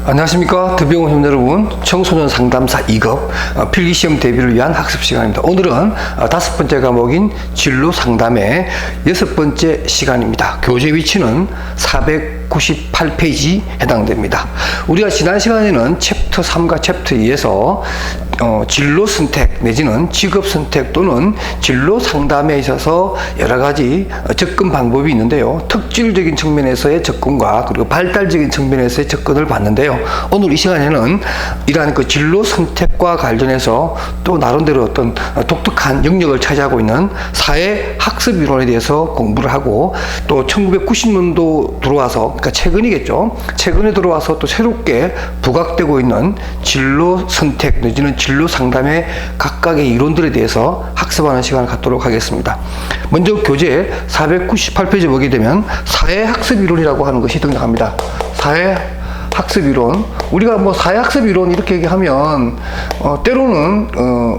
안녕하십니까. 드병원 시민 여러분, 청소년 상담사 2급 필기시험 대비를 위한 학습 시간입니다. 오늘은 5번째 과목인 진로 상담의 6번째 시간입니다. 교재 위치는 498페이지 해당됩니다. 우리가 지난 시간에는 챕터 3과 챕터 2에서 진로 선택 내지는 직업 선택 또는 진로 상담에 있어서 여러 가지 접근 방법이 있는데요. 특질적인 측면에서의 접근과 그리고 발달적인 측면에서의 접근을 봤는데요. 오늘 이 시간에는 이러한 그 진로 선택과 관련해서 또 나름대로 어떤 독특한 영역을 차지하고 있는 사회 학습 이론에 대해서 공부를 하고, 또 1990년도 들어와서, 그러니까 최근이겠죠. 최근에 들어와서 또 새롭게 부각되고 있는 진로 선택 내지는 진로 상담의 각각의 이론들에 대해서 학습하는 시간을 갖도록 하겠습니다. 먼저 교재 498페이지 보게 되면 사회학습 이론이라고 하는 것이 등장합니다. 사회학습 이론. 우리가 뭐 사회학습 이론 이렇게 얘기하면 때로는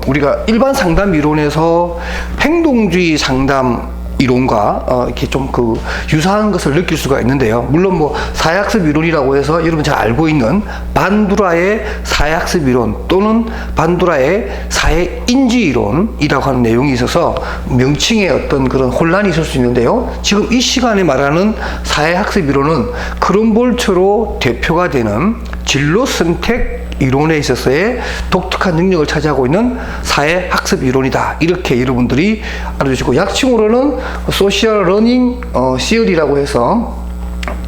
우리가 일반 상담 이론에서 행동주의 상담 이론과 이렇게 좀 그 유사한 것을 느낄 수가 있는데요. 물론 뭐 사회학습 이론이라고 해서 여러분 잘 알고 있는 반두라의 사회학습 이론 또는 반두라의 사회인지 이론이라고 하는 내용이 있어서 명칭에 어떤 그런 혼란이 있을 수 있는데요. 지금 이 시간에 말하는 사회학습 이론은 크롬볼처로 대표가 되는 진로 선택 이론에 있어서의 독특한 능력을 차지하고 있는 사회학습 이론이다. 이렇게 여러분들이 알아주시고, 약칭으로는 소셜 러닝 시어리라고 해서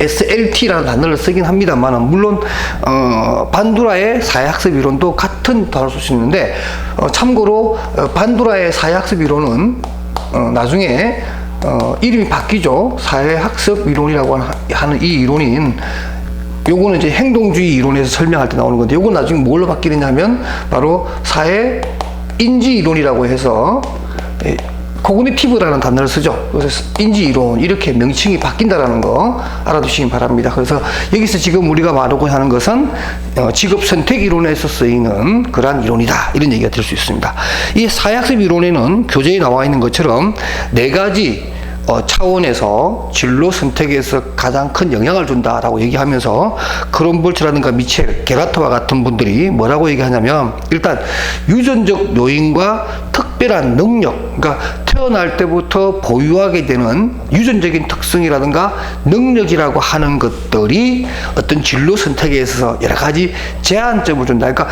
SLT라는 단어를 쓰긴 합니다만, 물론 반두라의 사회학습 이론도 같은 단어를 쓸 수 있는데, 참고로 반두라의 사회학습 이론은 나중에 이름이 바뀌죠. 사회학습 이론이라고 하는 이 이론인, 요거는 이제 행동주의 이론에서 설명할 때 나오는 건데, 요건 나중에 뭘로 바뀌느냐면 바로 사회인지 이론이라고 해서 코그니티브라는 단어를 쓰죠. 그래서 인지 이론 이렇게 명칭이 바뀐다라는 거 알아두시기 바랍니다. 그래서 여기서 지금 우리가 말하고 하는 것은 직업 선택 이론에서 쓰이는 그러한 이론이다, 이런 얘기가 될 수 있습니다. 이 사회학습 이론에는 교재에 나와 있는 것처럼 4가지 차원에서 진로 선택에서 가장 큰 영향을 준다라고 얘기하면서, 크롬볼트라든가 미첼, 게라트와 같은 분들이 뭐라고 얘기하냐면, 일단 유전적 요인과 특별한 능력, 그러니까 태어날 때부터 보유하게 되는 유전적인 특성이라든가 능력이라고 하는 것들이 어떤 진로 선택에 있어서 여러 가지 제한점을 준다. 그러니까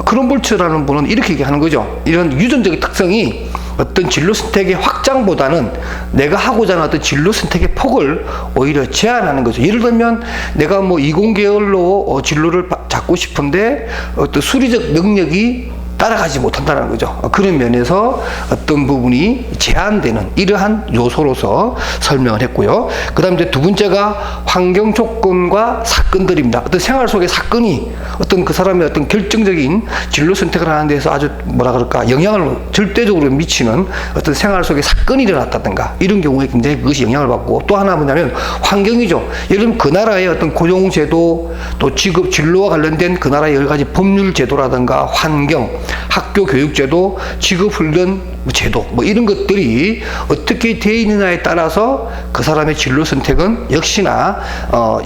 크롬볼트라는 분은 이렇게 얘기하는 거죠. 이런 유전적인 특성이 어떤 진로 선택의 확장보다는 내가 하고자 하는 어떤 진로 선택의 폭을 오히려 제한하는 거죠. 예를 들면 내가 뭐 이공계열로 진로를 잡고 싶은데 어떤 수리적 능력이 따라가지 못한다는 거죠. 그런 면에서 어떤 부분이 제한되는 이러한 요소로서 설명을 했고요. 그 다음에 이제 두 번째가 환경 조건과 사건들입니다. 어떤 생활 속의 사건이 어떤 그 사람의 어떤 결정적인 진로 선택을 하는 데서 아주 뭐라 그럴까, 영향을 절대적으로 미치는 어떤 생활 속의 사건이 일어났다든가, 이런 경우에 굉장히 그것이 영향을 받고, 또 하나 뭐냐면 환경이죠. 예를 들면 그 나라의 어떤 고용제도, 또 직업 진로와 관련된 그 나라의 여러 가지 법률 제도라든가 환경, 학교 교육제도, 직업훈련 제도, 뭐 이런 것들이 어떻게 되어 있느냐에 따라서 그 사람의 진로 선택은 역시나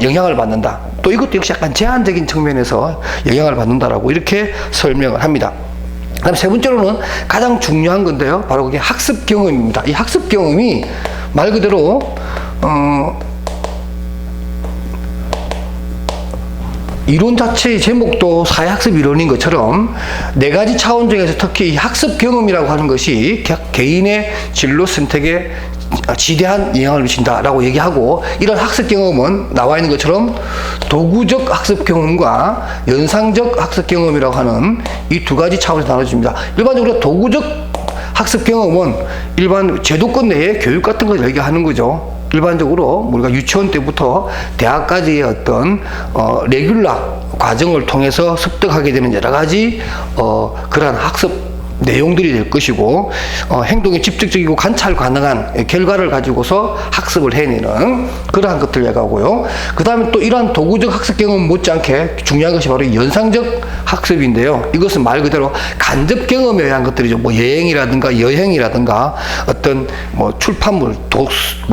영향을 받는다. 또 이것도 역시 약간 제한적인 측면에서 영향을 받는다라고 이렇게 설명을 합니다. 그다음 세 번째로는 가장 중요한 건데요, 바로 그게 학습 경험입니다. 이 학습 경험이 말 그대로 이론 자체의 제목도 사회학습 이론인 것처럼 4가지 차원 중에서 특히 이 학습 경험이라고 하는 것이 개인의 진로 선택에 지대한 영향을 미친다라고 얘기하고, 이런 학습 경험은 나와 있는 것처럼 도구적 학습 경험과 연상적 학습 경험이라고 하는 이 2가지 차원에서 나눠집니다. 일반적으로 도구적 학습 경험은 일반 제도권 내의 교육 같은 걸 얘기하는 거죠. 일반적으로 우리가 유치원 때부터 대학까지의 어떤 레귤라 과정을 통해서 습득하게 되는 여러 가지 그러한 학습 내용들이 될 것이고 행동이 집중적이고 관찰 가능한 결과를 가지고서 학습을 해내는 그러한 것들 얘기하고요. 그 다음에 또 이러한 도구적 학습 경험 못지않게 중요한 것이 바로 연상적 학습인데요. 이것은 말 그대로 간접 경험에 의한 것들이죠. 뭐 여행이라든가 여행이라든가 어떤 뭐 출판물,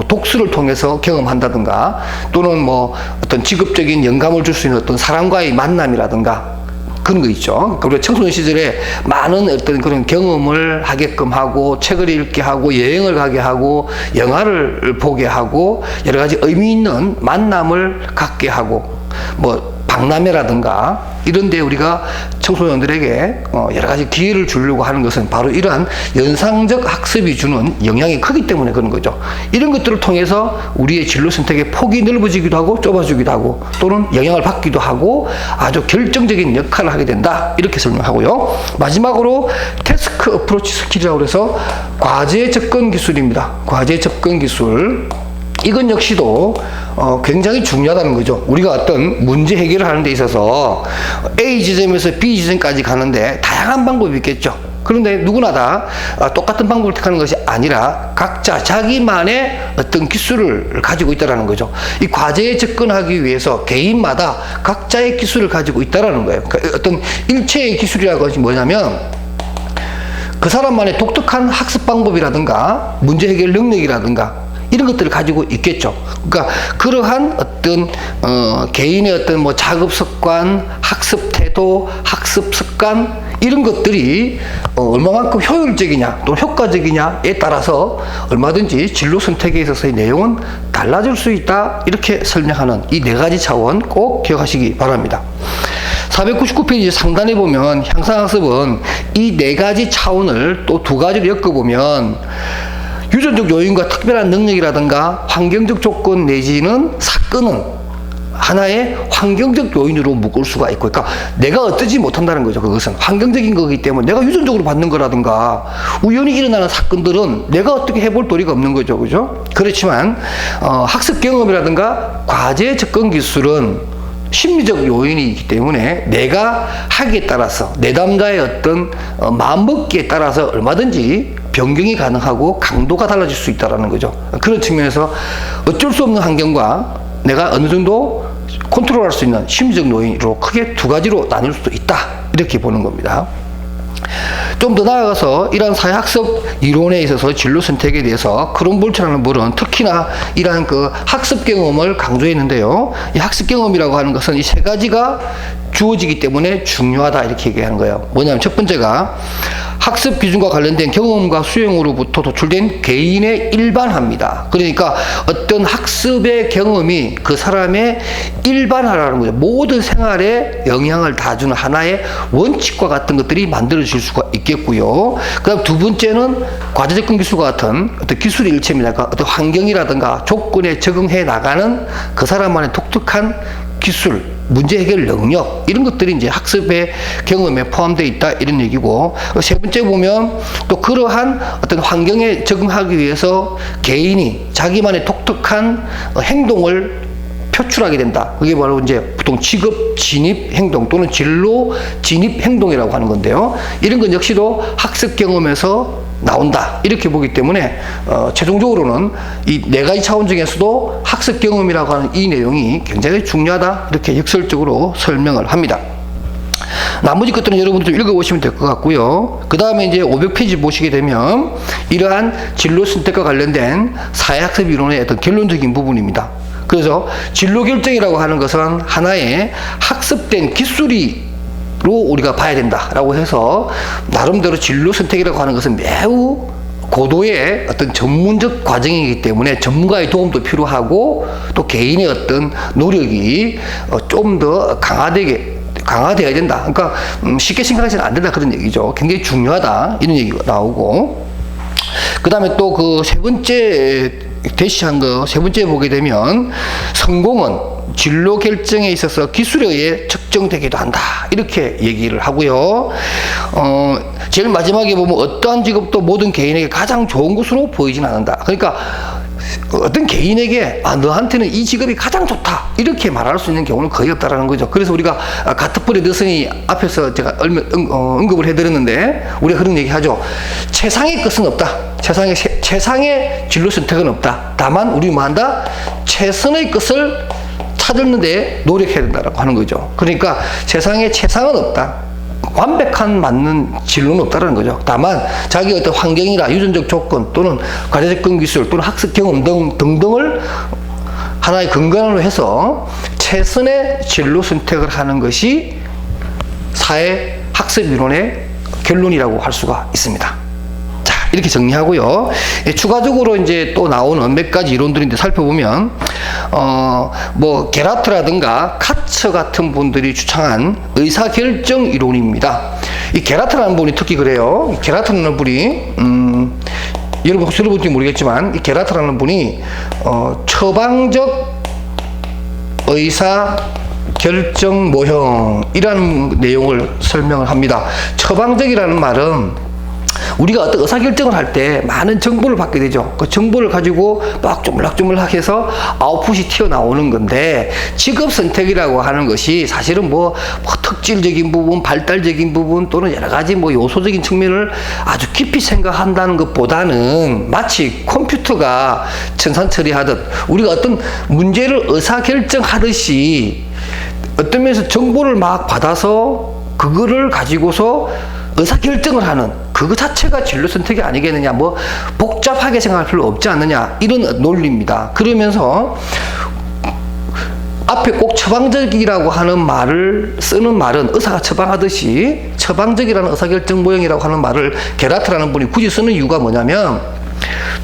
독서를 통해서 경험한다든가 또는 뭐 어떤 직업적인 영감을 줄 수 있는 어떤 사람과의 만남이라든가 그런 거 있죠. 우리가 청소년 시절에 많은 어떤 그런 경험을 하게끔 하고 책을 읽게 하고 여행을 가게 하고 영화를 보게 하고 여러 가지 의미 있는 만남을 갖게 하고 뭐 박람회라든가 이런 데 우리가 청소년들에게 여러 가지 기회를 주려고 하는 것은 바로 이러한 연상적 학습이 주는 영향이 크기 때문에 그런 거죠. 이런 것들을 통해서 우리의 진로 선택의 폭이 넓어지기도 하고 좁아지기도 하고 또는 영향을 받기도 하고 아주 결정적인 역할을 하게 된다. 이렇게 설명하고요. 마지막으로 태스크 어프로치 스킬이라고 해서 과제 접근 기술입니다. 과제 접근 기술. 이건 역시도 굉장히 중요하다는 거죠. 우리가 어떤 문제 해결을 하는 데 있어서 A 지점에서 B 지점까지 가는데 다양한 방법이 있겠죠. 그런데 누구나 다 똑같은 방법을 택하는 것이 아니라 각자 자기만의 어떤 기술을 가지고 있다는 거죠. 이 과제에 접근하기 위해서 개인마다 각자의 기술을 가지고 있다는 거예요. 그러니까 어떤 일체의 기술이라는 것이 뭐냐면 그 사람만의 독특한 학습 방법이라든가 문제 해결 능력이라든가 이런 것들을 가지고 있겠죠. 그러니까 그러한 어떤 개인의 어떤 뭐 작업 습관, 학습 태도, 학습 습관 이런 것들이 얼마만큼 효율적이냐 또 효과적이냐에 따라서 얼마든지 진로 선택에 있어서의 내용은 달라질 수 있다. 이렇게 설명하는 이 네 가지 차원 꼭 기억하시기 바랍니다. 499페이지 상단에 보면 향상학습은 이 네 가지 차원을 또 두 가지로 엮어보면 유전적 요인과 특별한 능력이라든가 환경적 조건 내지는 사건은 하나의 환경적 요인으로 묶을 수가 있고, 그러니까 내가 어떠지 못한다는 거죠. 그것은 환경적인 거기 때문에 내가 유전적으로 받는 거라든가 우연히 일어나는 사건들은 내가 어떻게 해볼 도리가 없는 거죠. 그죠? 그렇지만 학습 경험이라든가 과제 접근 기술은 심리적 요인이 있기 때문에 내가 하기에 따라서 내담자의 어떤 마음먹기에 따라서 얼마든지 변경이 가능하고 강도가 달라질 수 있다는 거죠. 그런 측면에서 어쩔 수 없는 환경과 내가 어느 정도 컨트롤할 수 있는 심리적 요인으로 크게 두 가지로 나눌 수도 있다. 이렇게 보는 겁니다. 좀 더 나아가서 이러한 사회학습 이론에 있어서 진로 선택에 대해서 크롬볼트라는 분은 특히나 이러한 그 학습 경험을 강조했는데요. 이 학습 경험이라고 하는 것은 이 세 가지가 주어지기 때문에 중요하다 이렇게 얘기하는 거예요. 뭐냐면 첫 번째가 학습 기준과 관련된 경험과 수용으로부터 도출된 개인의 일반화입니다. 그러니까 어떤 학습의 경험이 그 사람의 일반화라는 거죠. 모든 생활에 영향을 다 주는 하나의 원칙과 같은 것들이 만들어질 수가 있겠고요. 그 다음 두 번째는 과제 접근 기술과 같은 어떤 기술의 일체입니다. 그러니까 어떤 환경이라든가 조건에 적응해 나가는 그 사람만의 독특한 기술, 문제 해결 능력 이런 것들이 이제 학습의 경험에 포함되어 있다 이런 얘기고, 세 번째 보면 또 그러한 어떤 환경에 적응하기 위해서 개인이 자기만의 독특한 행동을 표출하게 된다. 그게 바로 이제 보통 직업 진입 행동 또는 진로 진입 행동이라고 하는 건데요. 이런 건 역시도 학습 경험에서 나온다 이렇게 보기 때문에 최종적으로는 이 네 가지 차원 중에서도 학습 경험이라고 하는 이 내용이 굉장히 중요하다 이렇게 역설적으로 설명을 합니다. 나머지 것들은 여러분들 좀 읽어보시면 될 것 같고요. 그 다음에 이제 500페이지 보시게 되면 이러한 진로 선택과 관련된 사회학습 이론의 어떤 결론적인 부분입니다. 그래서 진로 결정이라고 하는 것은 하나의 학습된 기술이 로 우리가 봐야 된다라고 해서 나름대로 진로 선택이라고 하는 것은 매우 고도의 어떤 전문적 과정이기 때문에 전문가의 도움도 필요하고 또 개인의 어떤 노력이 좀 더 강화되어야 된다. 그러니까 쉽게 생각해서는 안 된다 그런 얘기죠. 굉장히 중요하다 이런 얘기가 나오고, 그 다음에 또 그 세 번째 대시한 거 세 번째 보게 되면 성공은 진로 결정에 있어서 기술에 의해 측정되기도 한다 이렇게 얘기를 하고요. 제일 마지막에 보면 어떠한 직업도 모든 개인에게 가장 좋은 것으로 보이진 않는다. 그러니까 어떤 개인에게 너한테는 이 직업이 가장 좋다 이렇게 말할 수 있는 경우는 거의 없다라는 거죠. 그래서 우리가 가트프리 더슨이 앞에서 제가 언급을 해드렸는데 우리가 그런 얘기 하죠. 최상의 끝은 없다. 최상의 진로 선택은 없다. 다만 우리 뭐 한다? 최선의 끝을 찾는데 노력해야 된다라고 하는 거죠. 그러니까 세상에 최상은 없다. 완벽한 맞는 진로는 없다는 거죠. 다만 자기 어떤 환경이나 유전적 조건 또는 과제적 기술 또는 학습 경험 등등을 하나의 근간으로 해서 최선의 진로 선택을 하는 것이 사회 학습 이론의 결론이라고 할 수가 있습니다. 자, 이렇게 정리하고요. 추가적으로 이제 또 나오는 몇 가지 이론들인데 살펴보면 뭐 게라트라든가 카처 같은 분들이 주창한 의사결정 이론입니다. 이 게라트라는 분이 특히 그래요. 이 게라트라는 분이 여러분 혹시 들어본지 모르겠지만 이 게라트라는 분이 처방적 의사 결정 모형이라는 내용을 설명을 합니다. 처방적이라는 말은 우리가 어떤 의사결정을 할 때 많은 정보를 받게 되죠. 그 정보를 가지고 막 조물락조물락 해서 아웃풋이 튀어나오는 건데 직업 선택이라고 하는 것이 사실은 뭐 특질적인 부분, 발달적인 부분 또는 여러 가지 뭐 요소적인 측면을 아주 깊이 생각한다는 것보다는 마치 컴퓨터가 천산처리하듯 우리가 어떤 문제를 의사결정하듯이 어떤 면에서 정보를 막 받아서 그거를 가지고서 의사결정을 하는 그거 자체가 진로 선택이 아니겠느냐, 뭐 복잡하게 생각할 필요 없지 않느냐, 이런 논리입니다. 그러면서 앞에 꼭 처방적이라고 하는 말을 쓰는 말은 의사가 처방하듯이 처방적이라는 의사결정 모형이라고 하는 말을 게라트라는 분이 굳이 쓰는 이유가 뭐냐면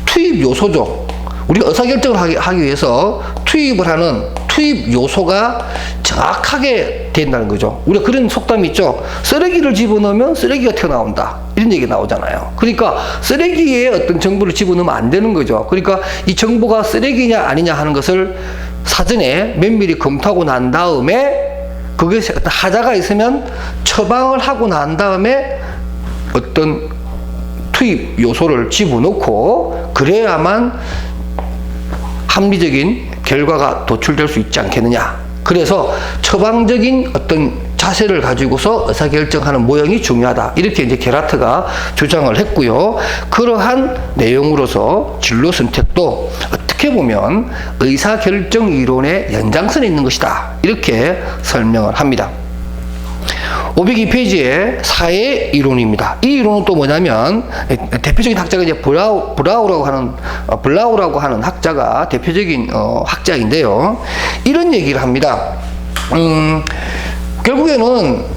투입 요소죠. 우리가 의사결정을 하기 위해서 투입을 하는 투입 요소가 정확하게 된다는 거죠. 우리가 그런 속담이 있죠. 쓰레기를 집어넣으면 쓰레기가 튀어나온다. 이런 얘기 나오잖아요. 그러니까 쓰레기에 어떤 정보를 집어넣으면 안 되는 거죠. 그러니까 이 정보가 쓰레기냐 아니냐 하는 것을 사전에 면밀히 검토하고 난 다음에 그게 어떤 하자가 있으면 처방을 하고 난 다음에 어떤 투입 요소를 집어넣고 그래야만 합리적인 결과가 도출될 수 있지 않겠느냐. 그래서 처방적인 어떤 자세를 가지고서 의사결정하는 모형이 중요하다. 이렇게 이제 게라트가 주장을 했고요. 그러한 내용으로서 진로 선택도 어떻게 보면 의사결정 이론의 연장선에 있는 것이다. 이렇게 설명을 합니다. 502페이지의 사회 이론입니다. 이 이론은 또 뭐냐면 대표적인 학자가 이제 블라우라고 하는 학자가 대표적인 학자인데요. 이런 얘기를 합니다. 결국에는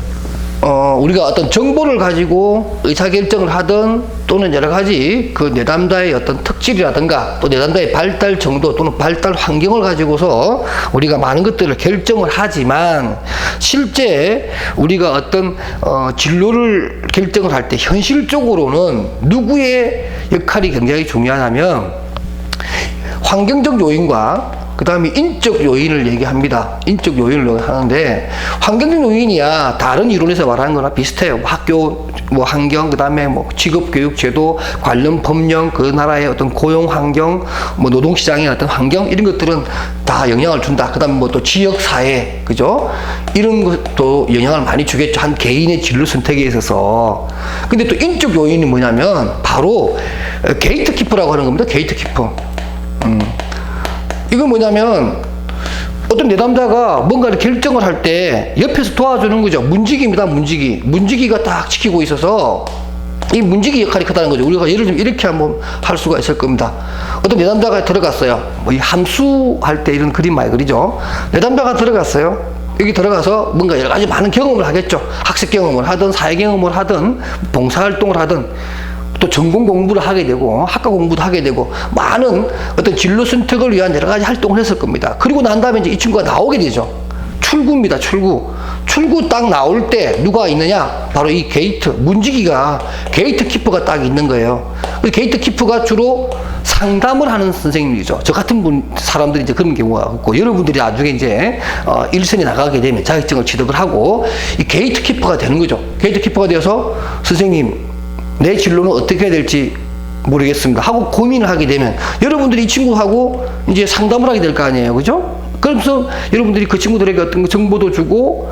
우리가 어떤 정보를 가지고 의사결정을 하든 또는 여러 가지 그 내담자의 어떤 특질이라든가 또 내담자의 발달 정도 또는 발달 환경을 가지고서 우리가 많은 것들을 결정을 하지만 실제 우리가 어떤 진로를 결정을 할 때 현실적으로는 누구의 역할이 굉장히 중요하냐면 환경적 요인과 그 다음에 인적 요인을 얘기합니다. 인적 요인을 하는데 환경적 요인이야 다른 이론에서 말하는 거나 비슷해요. 학교 뭐 환경, 그 다음에 뭐 직업교육 제도, 관련 법령, 그 나라의 어떤 고용 환경, 뭐 노동시장의 어떤 환경 이런 것들은 다 영향을 준다. 그 다음에 뭐 또 지역 사회, 그죠? 이런 것도 영향을 많이 주겠죠. 한 개인의 진로 선택에 있어서. 근데 또 인적 요인이 뭐냐면 바로 게이트키퍼라고 하는 겁니다. 게이트키퍼. 이건 뭐냐면 어떤 내담자가 뭔가를 결정을 할 때 옆에서 도와주는 거죠. 문지기입니다. 문지기가 딱 지키고 있어서 이 문지기 역할이 크다는 거죠. 우리가 예를 들면 이렇게 한번 할 수가 있을 겁니다. 어떤 내담자가 들어갔어요. 뭐 이 함수할 때 이런 그림 많이 그리죠. 내담자가 들어갔어요. 여기 들어가서 뭔가 여러 가지 많은 경험을 하겠죠. 학습 경험을 하든 사회 경험을 하든 봉사활동을 하든 또 전공 공부를 하게 되고 학과 공부도 하게 되고 많은 어떤 진로 선택을 위한 여러 가지 활동을 했을 겁니다. 그리고 난 다음에 이제 이 친구가 나오게 되죠. 출구입니다. 출구 딱 나올 때 누가 있느냐? 바로 이 게이트 문지기가 게이트 키퍼가 딱 있는 거예요. 게이트 키퍼가 주로 상담을 하는 선생님이죠. 저 같은 사람들이 이제 그런 경우가 있고 여러분들이 나중에 이제 일선에 나가게 되면 자격증을 취득을 하고 이 게이트 키퍼가 되는 거죠. 게이트 키퍼가 되어서 선생님 내 진로는 어떻게 해야 될지 모르겠습니다 하고 고민을 하게 되면 여러분들이 이 친구하고 이제 상담을 하게 될 거 아니에요, 그죠? 그래서 여러분들이 그 친구들에게 어떤 정보도 주고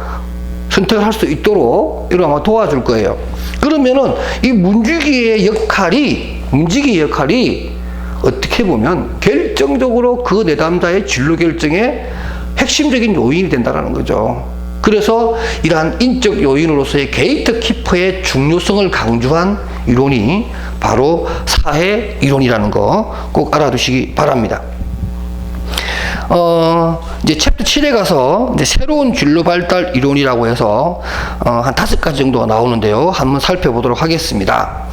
선택을 할 수 있도록 이런 아마 도와줄 거예요. 그러면은 이 문지기의 역할이 어떻게 보면 결정적으로 그 내담자의 진로 결정에 핵심적인 요인이 된다는 거죠. 그래서 이러한 인적 요인으로서의 게이트키퍼의 중요성을 강조한 이론이 바로 사회 이론이라는 거 꼭 알아두시기 바랍니다. 이제 챕터 7에 가서 이제 새로운 진로 발달 이론이라고 해서 한 5가지 정도가 나오는데요. 한번 살펴보도록 하겠습니다.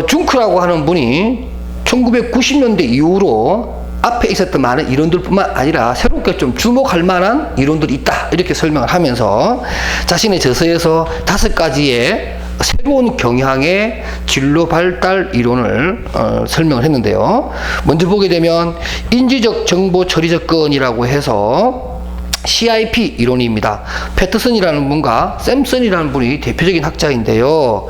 중크라고 하는 분이 1990년대 이후로 앞에 있었던 많은 이론들뿐만 아니라 새롭게 좀 주목할 만한 이론들이 있다 이렇게 설명을 하면서 자신의 저서에서 5가지의 새로운 경향의 진로 발달 이론을 설명을 했는데요. 먼저 보게 되면 인지적 정보 처리 접근이라고 해서 CIP 이론입니다. 패터슨이라는 분과 샘슨이라는 분이 대표적인 학자인데요.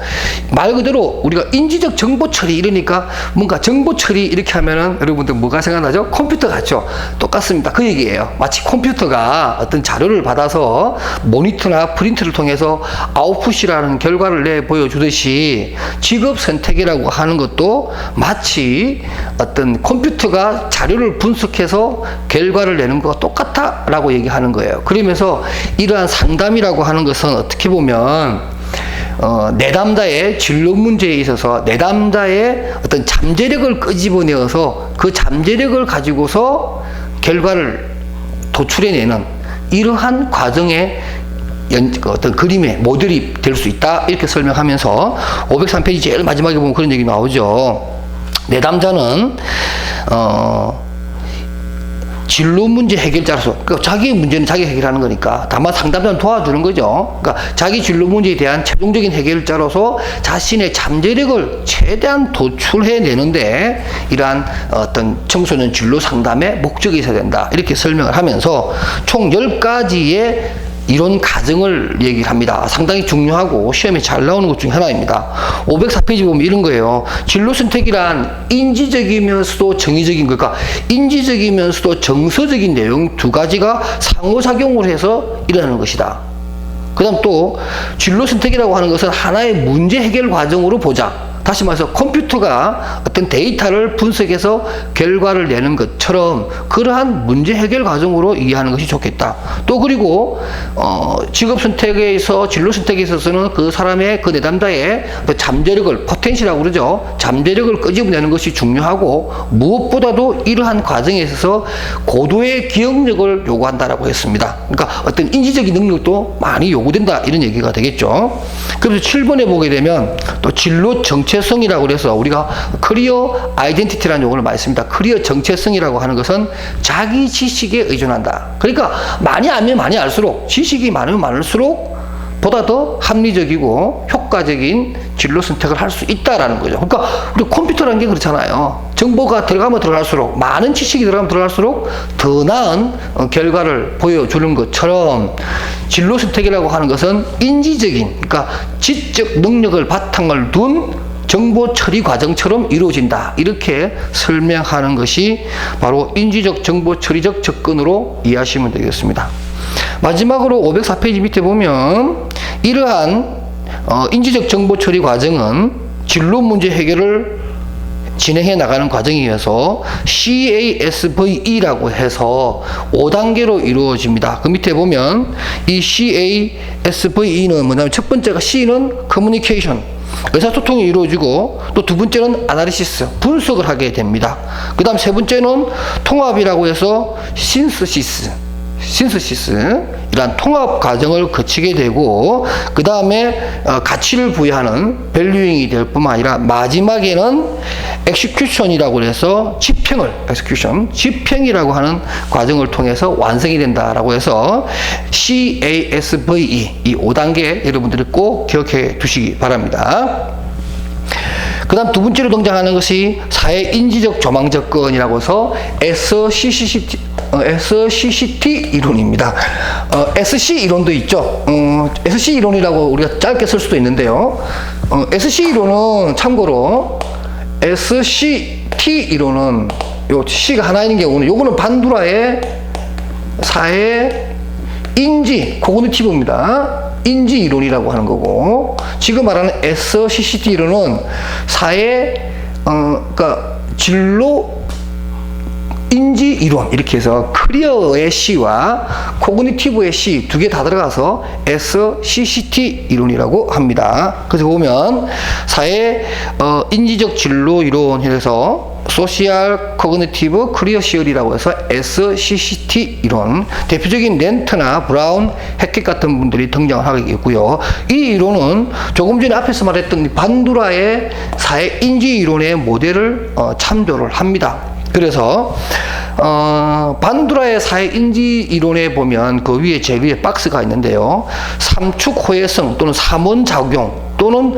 말 그대로 우리가 인지적 정보 처리 이러니까 뭔가 정보 처리 이렇게 하면은 여러분들 뭐가 생각나죠? 컴퓨터 같죠? 똑같습니다. 그 얘기예요. 마치 컴퓨터가 어떤 자료를 받아서 모니터나 프린트를 통해서 아웃풋이라는 결과를 내 보여주듯이 직업 선택이라고 하는 것도 마치 어떤 컴퓨터가 자료를 분석해서 결과를 내는 것과 똑같다라고 얘기하는 거예요. 그러면서 이러한 상담이라고 하는 것은 어떻게 보면 내담자의 진로 문제에 있어서 내담자의 어떤 잠재력을 끄집어내어서 그 잠재력을 가지고서 결과를 도출해내는 이러한 과정의 어떤 그림의 모델이 될 수 있다 이렇게 설명하면서 503페이지 제일 마지막에 보면 그런 얘기 나오죠. 내담자는 진로 문제 해결자로서, 그러니까 자기의 문제는 자기가 해결하는 거니까 다만 상담자는 도와주는 거죠. 그러니까 자기 진로 문제에 대한 최종적인 해결자로서 자신의 잠재력을 최대한 도출해내는데 이러한 어떤 청소년 진로 상담의 목적이 있어야 된다 이렇게 설명을 하면서 총 10가지의 이론 과정을 얘기를 합니다. 상당히 중요하고 시험에 잘 나오는 것 중에 하나입니다. 504페이지 보면 이런 거예요. 진로 선택이란 인지적이면서도 정의적인 것, 그러니까 인지적이면서도 정서적인 내용 2가지가 상호작용을 해서 일어나는 것이다. 그 다음 또 진로 선택이라고 하는 것은 하나의 문제 해결 과정으로 보자. 다시 말해서 컴퓨터가 어떤 데이터를 분석해서 결과를 내는 것처럼 그러한 문제 해결 과정으로 이해하는 것이 좋겠다. 또 그리고 직업 선택에서 진로 선택에 있어서는 그 사람의 그 내담자의 잠재력을 포텐시라고 그러죠. 잠재력을 끄집어내는 것이 중요하고 무엇보다도 이러한 과정에 있어서 고도의 기억력을 요구한다라고 했습니다. 그러니까 어떤 인지적인 능력도 많이 요구된다 이런 얘기가 되겠죠. 그래서 7번에 보게 되면 또 진로 정체성이라고 해서 우리가 커리어 아이덴티티라는 용어를 많이 씁니다. 커리어 정체성이라고 하는 것은 자기 지식에 의존한다. 그러니까 많이 알면 많이 알수록, 지식이 많으면 많을수록 보다 더 합리적이고 효과적인 진로 선택을 할 수 있다라는 거죠. 그러니까 우리 컴퓨터라는 게 그렇잖아요. 정보가 들어가면 들어갈수록, 많은 지식이 들어가면 들어갈수록 더 나은 결과를 보여주는 것처럼 진로 선택이라고 하는 것은 인지적인, 그러니까 지적 능력을 바탕을 둔 정보 처리 과정처럼 이루어진다. 이렇게 설명하는 것이 바로 인지적 정보 처리적 접근으로 이해하시면 되겠습니다. 마지막으로 504페이지 밑에 보면 이러한 인지적 정보 처리 과정은 진로 문제 해결을 진행해 나가는 과정이어서 CASVE라고 해서 5단계로 이루어집니다. 그 밑에 보면 이 CASVE는 뭐냐면 첫 번째가 C는 커뮤니케이션, 의사소통이 이루어지고 또 두 번째는 아나리시스, 분석을 하게 됩니다. 그 다음 세 번째는 통합이라고 해서 신서시스, 이러한 통합 과정을 거치게 되고 그 다음에 가치를 부여하는 밸류잉이 될 뿐만 아니라 마지막에는 엑스큐션이라고 해서 집행이라고 하는 과정을 통해서 완성이 된다라고 해서 CASVE 이 5단계 여러분들이 꼭 기억해 두시기 바랍니다. 그 다음 두 번째로 등장하는 것이 사회 인지적 조망 접근이라고 해서 SCCT 이론입니다. SC 이론도 있죠. SC 이론이라고 우리가 짧게 쓸 수도 있는데요. SC 이론은 참고로 SCT 이론은 요 C가 하나 있는 경우는 요거는 반두라의 사회 인지 코그니티브입니다. 인지 이론이라고 하는 거고, 지금 말하는 SCCT 이론은 사회 그러니까 진로 인지 이론 이렇게 해서 크리어의 C와 코그니티브의 C 두 개 다 들어가서 SCCT 이론이라고 합니다. 그래서 보면 사회 인지적 진로 이론 해서 소시얼 코그니티브 크리어 시어리라고 해서 SCCT 이론, 대표적인 렌트나 브라운, 해켓 같은 분들이 등장을 하게 있고요. 이 이론은 조금 전에 앞에서 말했던 반두라의 사회 인지 이론의 모델을 참조를 합니다. 그래서 반두라의 사회 인지 이론에 보면 그 위에 제일 위에 박스가 있는데요. 삼축 호혜성 또는 삼원 작용 또는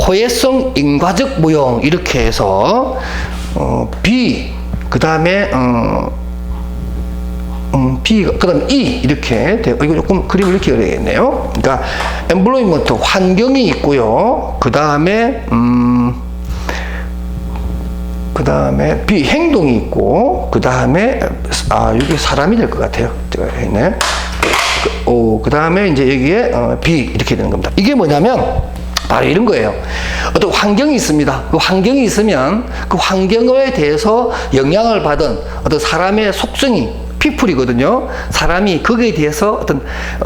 호혜성 인과적 모형 이렇게 해서 B 그 다음에 B 그 다음에 E 이렇게 돼요. 이거 조금 그림을 이렇게 그려야겠네요. 그러니까 엠플로이먼트 환경이 있고요. 그 다음에 B 행동이 있고, 그 다음에 이게 사람이 될 것 같아요. 제가 했네. 그 다음에 이제 여기에 B 이렇게 되는 겁니다. 이게 뭐냐면 바로 이런 거예요. 어떤 환경이 있습니다. 그 환경이 있으면 그 환경에 대해서 영향을 받은 어떤 사람의 속성이 피플이거든요. 사람이 거기에 대해서 어떤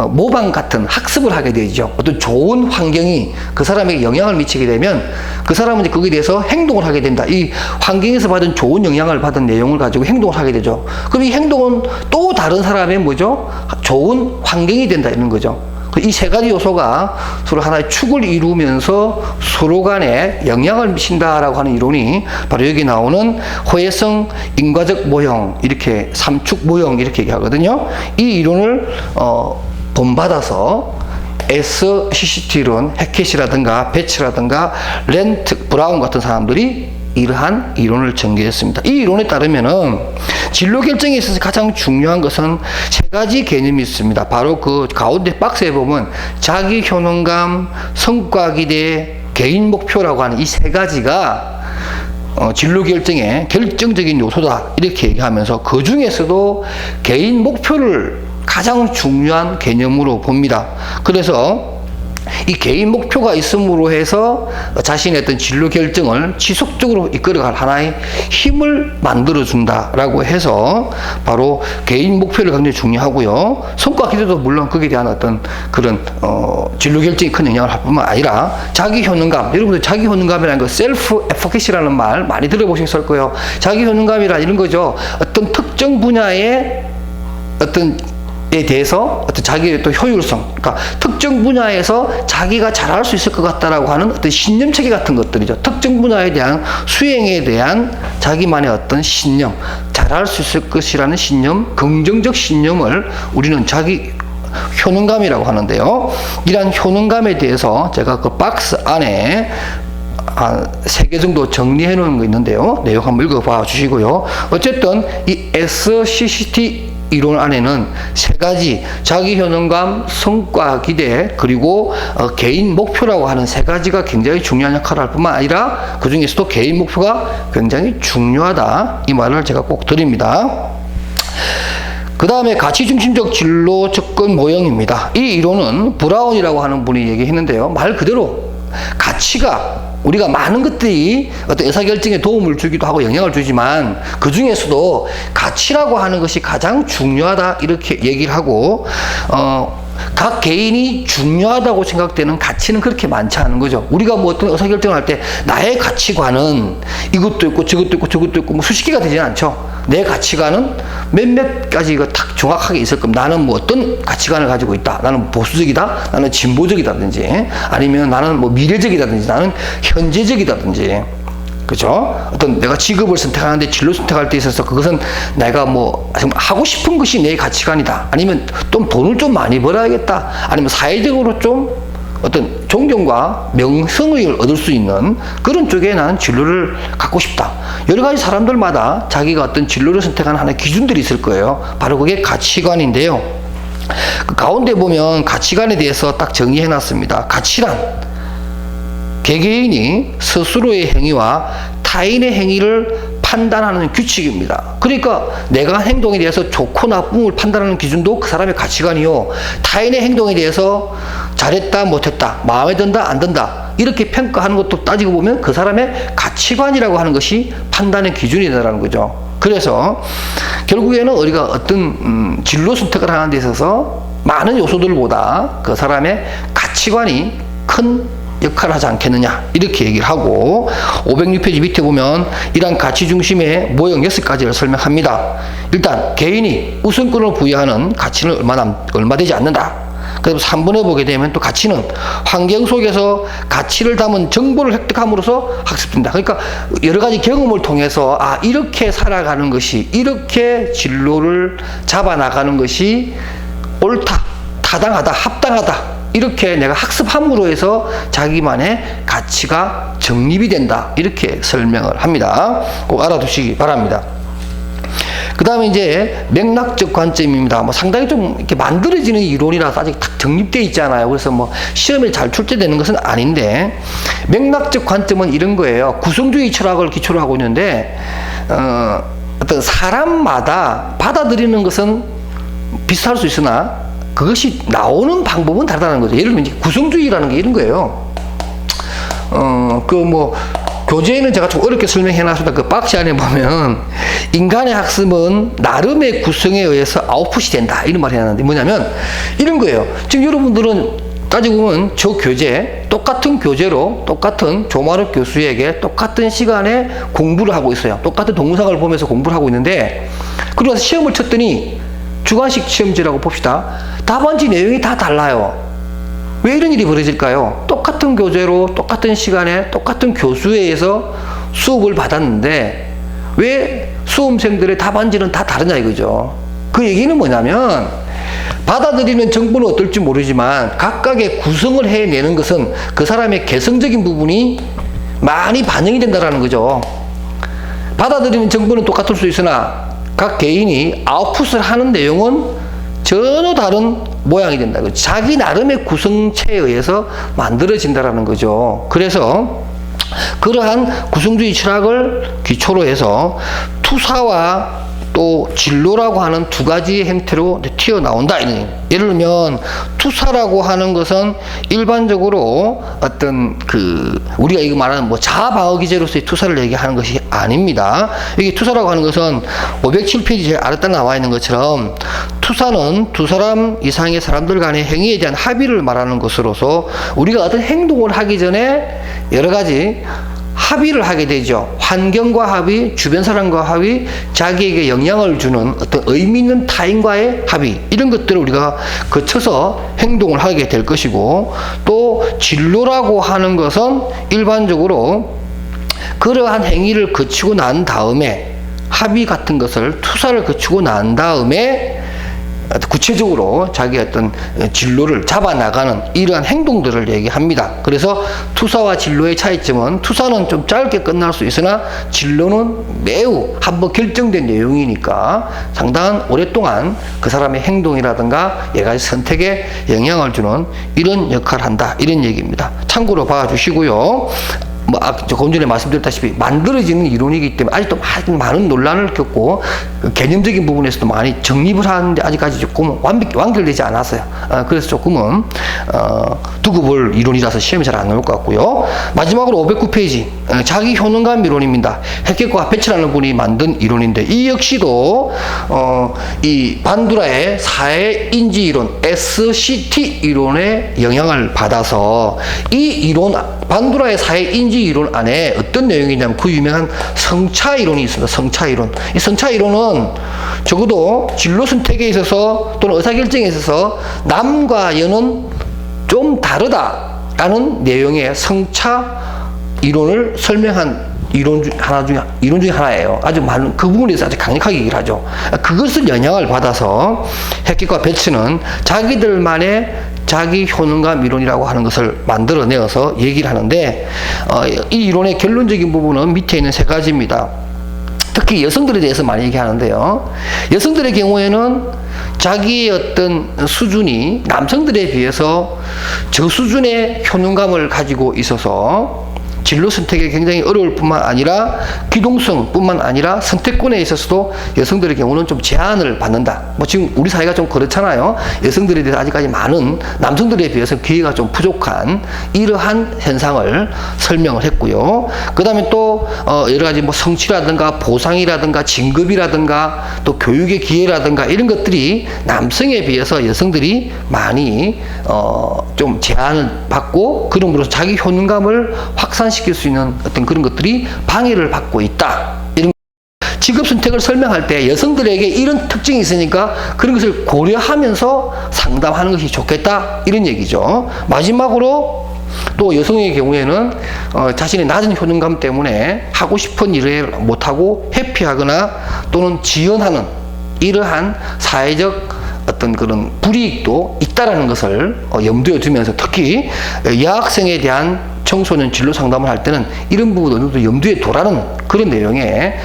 모방 같은 학습을 하게 되죠. 어떤 좋은 환경이 그 사람에게 영향을 미치게 되면 그 사람은 이제 거기에 대해서 행동을 하게 된다. 이 환경에서 받은 좋은 영향을 받은 내용을 가지고 행동을 하게 되죠. 그럼 이 행동은 또 다른 사람의 뭐죠? 좋은 환경이 된다 이런 거죠. 이 세 가지 요소가 서로 하나의 축을 이루면서 서로 간에 영향을 미친다라고 하는 이론이 바로 여기 나오는 호혜성 인과적 모형, 이렇게 삼축 모형 이렇게 얘기하거든요. 이 이론을 본받아서 SCCT 이론, 해켓이라든가 배츠라든가 렌트, 브라운 같은 사람들이 이러한 이론을 전개했습니다. 이 이론에 따르면은 진로 결정에 있어서 가장 중요한 것은 세 가지 개념이 있습니다. 바로 그 가운데 박스에 보면 자기 효능감, 성과 기대, 개인 목표라고 하는 이 세 가지가 진로 결정의 결정적인 요소다 이렇게 얘기하면서 그 중에서도 개인 목표를 가장 중요한 개념으로 봅니다. 그래서 이 개인 목표가 있음으로 해서 자신의 어떤 진로 결정을 지속적으로 이끌어갈 하나의 힘을 만들어준다라고 해서 바로 개인 목표를 굉장히 중요하고요. 성과 기대도 물론 거기에 대한 어떤 그런 진로 결정이 큰 영향을 할 뿐만 아니라 자기 효능감, 여러분들 자기 효능감이라는 거 셀프 에포켓이라는 말 많이 들어보셨을 거예요. 자기 효능감이란 이런 거죠. 어떤 특정 분야의 어떤 에 대해서 어떤 자기의 또 효율성, 그러니까 특정 분야에서 자기가 잘할 수 있을 것 같다라고 하는 어떤 신념 체계 같은 것들이죠. 특정 분야에 대한 수행에 대한 자기만의 어떤 신념, 잘할 수 있을 것이라는 신념, 긍정적 신념을 우리는 자기 효능감이라고 하는데요. 이러한 효능감에 대해서 제가 그 박스 안에 한 3개 정도 정리해 놓은 거 있는데요. 내용 한번 읽어봐 주시고요. 어쨌든 이 SCCT 이론 안에는 세 가지, 자기 효능감, 성과 기대, 그리고 개인 목표라고 하는 세 가지가 굉장히 중요한 역할을 할 뿐만 아니라 그 중에서도 개인 목표가 굉장히 중요하다, 이 말을 제가 꼭 드립니다. 그 다음에 가치중심적 진로 접근 모형입니다. 이 이론은 브라운이라고 하는 분이 얘기했는데요. 말 그대로 가치가 우리가 많은 것들이 어떤 의사결정에 도움을 주기도 하고 영향을 주지만 그 중에서도 가치라고 하는 것이 가장 중요하다 이렇게 얘기를 하고 각 개인이 중요하다고 생각되는 가치는 그렇게 많지 않은 거죠. 우리가 뭐 어떤 의사결정을 할 때 나의 가치관은 이것도 있고 저것도 있고 저것도 있고 뭐 수십 개가 되지는 않죠. 내 가치관은 몇몇 가지가 딱 정확하게 있을 겁니다. 나는 뭐 어떤 가치관을 가지고 있다. 나는 보수적이다. 나는 진보적이다든지 아니면 나는 뭐 미래적이다든지 나는 현재적이다든지, 그죠? 어떤 내가 직업을 선택하는데 진로 선택할 때 있어서 그것은 내가 뭐 하고 싶은 것이 내 가치관이다. 아니면 또 돈을 좀 많이 벌어야겠다. 아니면 사회적으로 좀 어떤 존경과 명성을 얻을 수 있는 그런 쪽에 나는 진로를 갖고 싶다. 여러 가지 사람들마다 자기가 어떤 진로를 선택하는 하나의 기준들이 있을 거예요. 바로 그게 가치관인데요. 그 가운데 보면 가치관에 대해서 딱 정의해 놨습니다. 가치란 개개인이 스스로의 행위와 타인의 행위를 판단하는 규칙입니다. 그러니까 내가 한 행동에 대해서 좋고 나쁨을 판단하는 기준도 그 사람의 가치관이요, 타인의 행동에 대해서 잘했다 못했다, 마음에 든다 안 든다 이렇게 평가하는 것도 따지고 보면 그 사람의 가치관이라고 하는 것이 판단의 기준이라는 거죠. 그래서 결국에는 우리가 어떤 진로 선택을 하는 데 있어서 많은 요소들보다 그 사람의 가치관이 큰 역할을 하지 않겠느냐 이렇게 얘기를 하고, 506페이지 밑에 보면 이러한 가치 중심의 모형 6가지를 설명합니다. 일단 개인이 우선권을 부여하는 가치는 얼마 되지 않는다. 그래서 3번에 보게 되면 또 가치는 환경 속에서 가치를 담은 정보를 획득함으로써 학습된다. 그러니까 여러 가지 경험을 통해서 이렇게 살아가는 것이, 이렇게 진로를 잡아나가는 것이 옳다, 타당하다, 합당하다 이렇게 내가 학습함으로 해서 자기만의 가치가 정립이 된다 이렇게 설명을 합니다. 꼭 알아두시기 바랍니다. 그 다음에 이제 맥락적 관점입니다. 상당히 좀 이렇게 만들어지는 이론이라서 아직 딱 정립되어 있잖아요. 그래서 시험에 잘 출제되는 것은 아닌데, 맥락적 관점은 이런 거예요. 구성주의 철학을 기초로 하고 있는데, 어떤 사람마다 받아들이는 것은 비슷할 수 있으나 그것이 나오는 방법은 다르다는 거죠. 예를 들면 구성주의라는 게 이런 거예요. 교재에는 제가 좀 어렵게 설명해 놨습니다. 그 박스 안에 보면 인간의 학습은 나름의 구성에 의해서 아웃풋이 된다 이런 말을 해놨는데, 뭐냐면 이런 거예요. 지금 여러분들은 따지고 보면 저 교재, 똑같은 교재로 똑같은 조마륵 교수에게 똑같은 시간에 공부를 하고 있어요. 똑같은 동영상을 보면서 공부를 하고 있는데, 그러고 나서 시험을 쳤더니 주관식 시험지라고 봅시다. 답안지 내용이 다 달라요. 왜 이런 일이 벌어질까요? 똑같은 교재로 똑같은 시간에 똑같은 교수에 의해서 수업을 받았는데 왜 수험생들의 답안지는 다 다르냐 이거죠. 그 얘기는 뭐냐면, 받아들이는 정보는 어떨지 모르지만 각각의 구성을 해내는 것은 그 사람의 개성적인 부분이 많이 반영이 된다는 거죠. 받아들이는 정보는 똑같을 수 있으나 각 개인이 아웃풋을 하는 내용은 전혀 다른 모양이 된다. 자기 나름의 구성체에 의해서 만들어진다는 거죠. 그래서 그러한 구성주의 철학을 기초로 해서 투사와 또 진로라고 하는 두 가지의 형태로 튀어나온다. 예를 들면 투사라고 하는 것은 일반적으로 어떤 우리가 이거 말하는 자아방어 기제로서의 투사를 얘기하는 것이 아닙니다. 이게 투사라고 하는 것은 507페이지 제일 아래따라 나와 있는 것처럼 투사는 두 사람 이상의 사람들 간의 행위에 대한 합의를 말하는 것으로서 우리가 어떤 행동을 하기 전에 여러 가지 합의를 하게 되죠. 환경과 합의, 주변 사람과 합의, 자기에게 영향을 주는 어떤 의미 있는 타인과의 합의, 이런 것들을 우리가 거쳐서 행동을 하게 될 것이고, 또 진로라고 하는 것은 일반적으로 그러한 행위를 거치고 난 다음에 합의 같은 것을 투사를 거치고 난 다음에 구체적으로 자기 어떤 진로를 잡아나가는 이러한 행동들을 얘기합니다. 그래서 투사와 진로의 차이점은, 투사는 좀 짧게 끝날 수 있으나 진로는 매우 한번 결정된 내용이니까 상당한 오랫동안 그 사람의 행동이라든가 여러 가지 선택에 영향을 주는 이런 역할을 한다, 이런 얘기입니다. 참고로 봐주시고요. 조금 전에 말씀드렸다시피 만들어지는 이론이기 때문에 아직도 많은 논란을 겪고 개념적인 부분에서도 많이 정립을 하는데 아직까지 조금 완결되지 않았어요. 그래서 조금은 두고 볼 이론이라서 시험이 잘 안 나올 것 같고요. 마지막으로 509페이지 자기 효능감 이론입니다. 헥케코와 페츠라는 분이 만든 이론인데, 이 역시도 이 반두라의 사회인지 이론 SCT 이론의 영향을 받아서 이 이론, 반두라의 사회인지 이론 안에 어떤 내용이냐면 그 유명한 성차 이론이 있습니다. 성차 이론. 이 성차 이론은 적어도 진로 선택에 있어서 또는 의사결정에 있어서 남과 여는 좀 다르다라는 내용의 성차 이론을 설명한 이론 중에 하나예요. 아주 많은, 그 부분에 대해서 아주 강력하게 얘기를 하죠. 그것을 영향을 받아서 헥케코와 베츠는 자기들만의 자기 효능감 이론이라고 하는 것을 만들어내어서 얘기를 하는데, 이 이론의 결론적인 부분은 밑에 있는 3가지입니다. 특히 여성들에 대해서 많이 얘기하는데요. 여성들의 경우에는 자기의 어떤 수준이 남성들에 비해서 저수준의 효능감을 가지고 있어서 진로 선택이 굉장히 어려울 뿐만 아니라 기동성 뿐만 아니라 선택권에 있어서도 여성들의 경우는 좀 제한을 받는다. 뭐 지금 우리 사회가 좀 그렇잖아요. 여성들에 대해서 아직까지 많은 남성들에 비해서 기회가 좀 부족한 이러한 현상을 설명을 했고요. 그 다음에 또 여러 가지 뭐 성취라든가 보상이라든가 진급이라든가 또 교육의 기회라든가 이런 것들이 남성에 비해서 여성들이 많이 좀 제한을 받고 그럼으로써 자기 효능감을 확산시킬 수 있는 어떤 그런 것들이 방해를 받고 있다. 이런 직업 선택을 설명할 때 여성들에게 이런 특징이 있으니까 그런 것을 고려하면서 상담하는 것이 좋겠다. 이런 얘기죠. 마지막으로 또 여성의 경우에는 자신의 낮은 효능감 때문에 하고 싶은 일을 못하고 회피하거나 또는 지연하는 이러한 사회적 어떤 그런 불이익도 있다라는 것을 염두에 두면서 특히 여학생에 대한 청소년 진로 상담을 할 때는 이런 부분 어느 정도 염두에 두라는 그런 내용의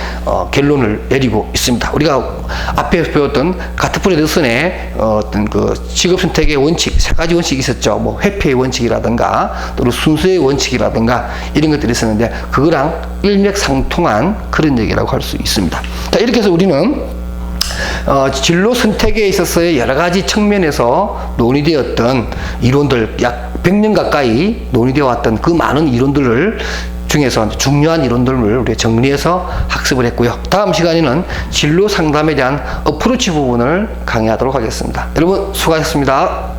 결론을 내리고 있습니다. 우리가 앞에 배웠던 가트프레드슨의 어떤 그 직업 선택의 원칙, 세 가지 원칙이 있었죠. 뭐 회피의 원칙이라든가 또는 순수의 원칙이라든가 이런 것들이 있었는데 그거랑 일맥상통한 그런 얘기라고 할 수 있습니다. 자, 이렇게 해서 우리는 진로 선택에 있어서의 여러 가지 측면에서 논의되었던 이론들 약 100년 가까이 논의되어 왔던 그 많은 이론들을 중에서 중요한 이론들을 우리가 정리해서 학습을 했고요. 다음 시간에는 진로 상담에 대한 어프로치 부분을 강의하도록 하겠습니다. 여러분 수고하셨습니다.